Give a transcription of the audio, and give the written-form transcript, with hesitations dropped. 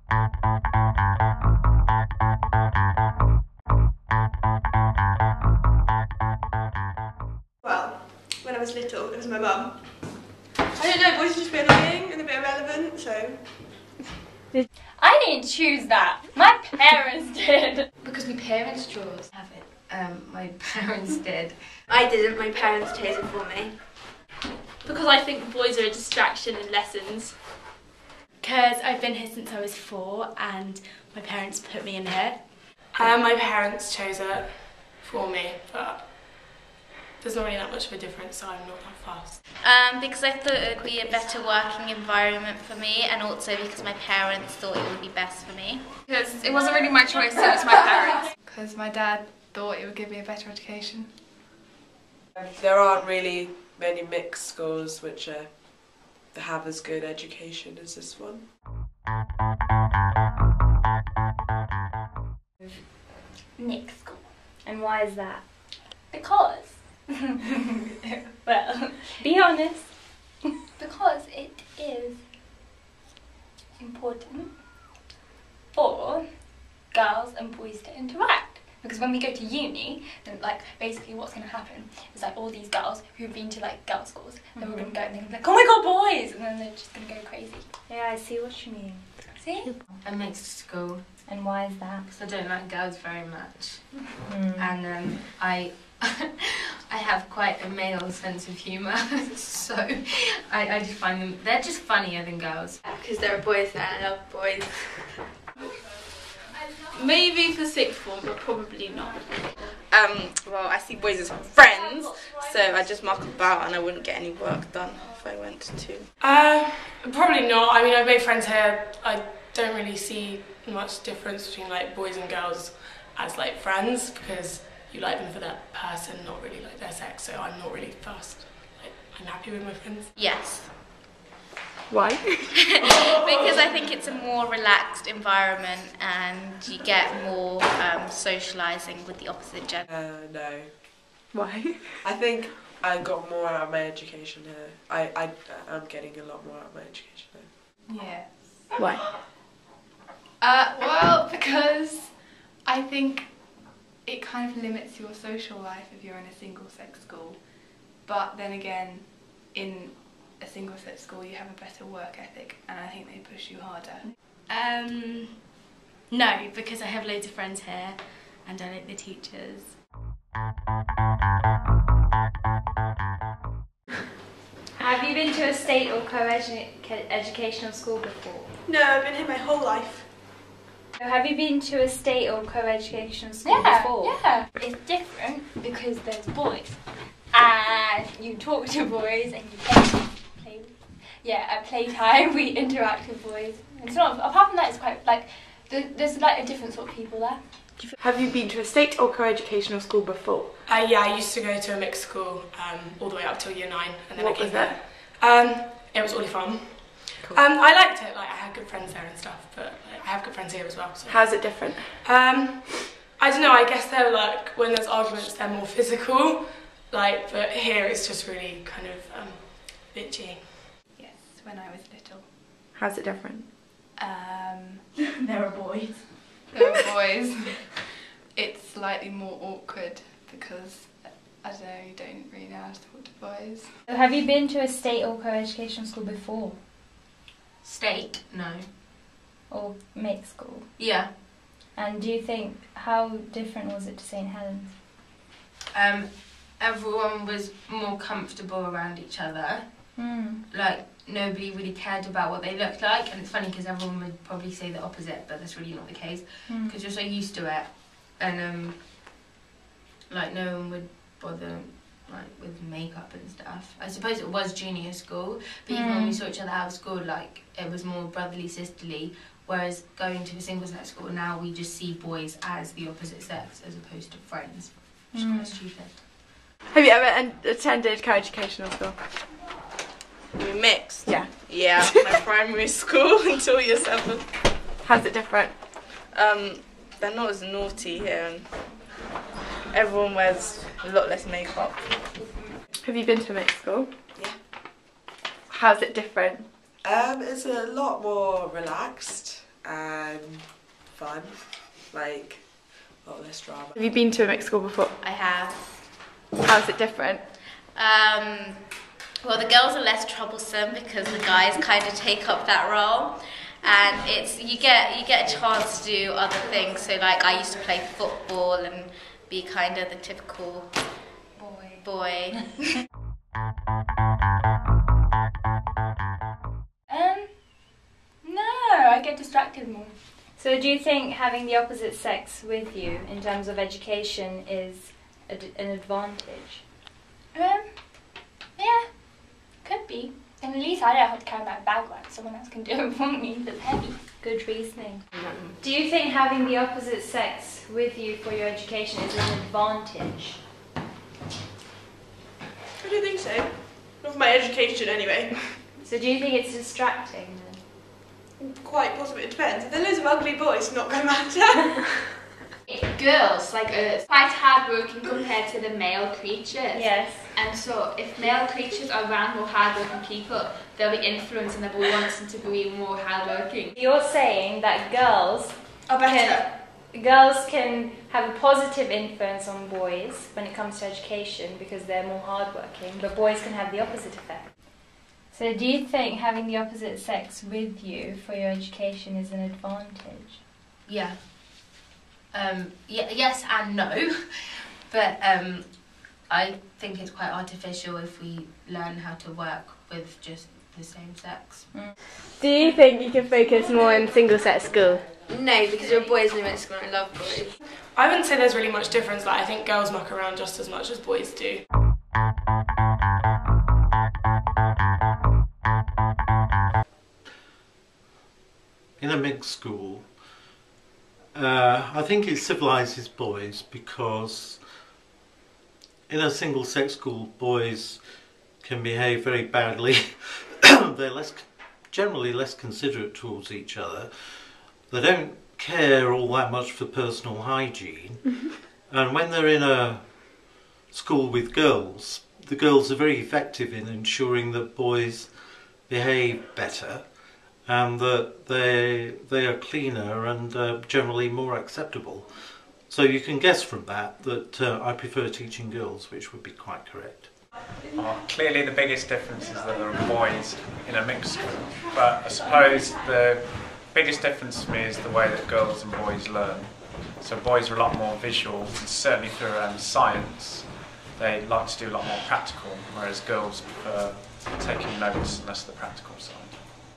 Well, when I was little, it was my mum. I don't know, boys are just a bit annoying and a bit irrelevant, so... I didn't choose that. My parents did. Because my parents chose. Have it. My parents did. I didn't, my parents chose it for me. Because I think boys are a distraction in lessons. Because I've been here since I was 4 and my parents put me in here. My parents chose it for me, but there's not really that much of a difference, so I'm not that fast. Because I thought it would be a better working environment for me, and also because my parents thought it would be best for me. Because it wasn't really my choice, it was my parents. Because my dad thought it would give me a better education. There aren't really many mixed schools which have as good education as this one. Mixed school. And why is that? Because. Well, be honest. Because it is important for girls and boys to interact. Because when we go to uni, then like basically what's going to happen is like all these girls who've been to like girls' schools, then we're going to go and they're going to be like, oh my god, boys! And then they're just going to go crazy. Yeah, I see what you mean. See? A mixed school. And why is that? Because I don't like girls very much. And I have quite a male sense of humour, so I just find them, they're just funnier than girls. Because there are boys there and I love boys. Maybe for sixth form, but probably not. Well, I see boys as friends, so I just muck about and I wouldn't get any work done if I went to. Probably not. I mean, I've made friends here. I don't really see much difference between like boys and girls as like friends, because you like them for their person, not really like their sex, so I'm not really fussed. Like, I'm happy with my friends. Yes. Why? Because I think it's a more relaxed environment and you get more socialising with the opposite gender. No. Why? I think I got more out of my education here. I'm getting a lot more out of my education here. Yes. Why? Well, because I think it kind of limits your social life if you're in a single-sex school. But then again, in a single-sex school you have a better work ethic and I think they push you harder. No, because I have loads of friends here and I like the teachers. Have you been to a state or co-educational school before? No, I've been here my whole life. Have you been to a state or co-educational school before? Yeah. It's different because there's boys and you talk to boys and you play. Yeah, at playtime we interact with boys. It's not, apart from that, it's quite like, there's like a different sort of people there. Have you been to a state or co-educational school before? Yeah, I used to go to a mixed school all the way up till year 9, and then What I came was that? here. It was really fun. Cool. I liked it. Like I had good friends there and stuff, but like, I have good friends here as well. So. How's it different? I don't know. I guess they're like when there's arguments, they're more physical. Like, but here it's just really kind of bitchy. Yes, when I was little. How's it different? There are boys. There are boys. It's slightly more awkward because, I don't know, you don't really know how to talk to boys. Have you been to a state or co-educational school before? State? No. Or mixed school? Yeah. And do you think, how different was it to St Helens? Everyone was more comfortable around each other. Like, nobody really cared about what they looked like, and it's funny because everyone would probably say the opposite, but that's really not the case, because you're so used to it, and like no one would bother like with makeup and stuff. I suppose it was junior school, but even when we saw each other out of school, like it was more brotherly, sisterly, whereas going to a single-sex school now we just see boys as the opposite sex as opposed to friends, which is quite stupid. Have you ever attended co-educational school? We mixed? Yeah. Yeah, my primary school until year 7. How's it different? They're not as naughty here and everyone wears a lot less makeup. Have you been to a mixed school? Yeah. How's it different? It's a lot more relaxed and fun, like a lot less drama. Have you been to a mixed school before? I have. How's it different? Well, the girls are less troublesome because the guys kind of take up that role, and it's you get a chance to do other things. So like I used to play football and be kind of the typical boy. No, I get distracted more. So do you think having the opposite sex with you in terms of education is an advantage? Yeah, could be. And at least I don't have to carry my bag around. Someone else can do it for me. That's heavy. Good reasoning. Do you think having the opposite sex with you for your education is an advantage? I don't think so. Not for my education, anyway. So do you think it's distracting then? Quite possibly. It depends. If there are loads of ugly boys, it's not going to matter. Girls, like, are quite hardworking compared to the male creatures. Yes. And so, if male creatures are around more hardworking people, they'll be influenced and they'll be wanting to be more hardworking. You're saying that girls Are better. can have a positive influence on boys when it comes to education because they're more hardworking, but boys can have the opposite effect. So do you think having the opposite sex with you for your education is an advantage? Yeah. Yes and no, but I think it's quite artificial if we learn how to work with just the same sex. Do you think you can focus more in single-sex school? No, because you're boys in middle school and I love boys. I wouldn't say there's really much difference. Like, I think girls muck around just as much as boys do. In a mixed school, I think it civilises boys because in a single-sex school, boys can behave very badly. They're generally less considerate towards each other. They don't care all that much for personal hygiene. And when they're in a school with girls, the girls are very effective in ensuring that boys behave better and that they are cleaner and generally more acceptable. So you can guess from that I prefer teaching girls, which would be quite correct. Clearly the biggest difference is that there are boys in a mixed school, but I suppose the biggest difference to me is the way that girls and boys learn. So boys are a lot more visual, and certainly for science they like to do a lot more practical, whereas girls prefer taking notes and that's the practical side.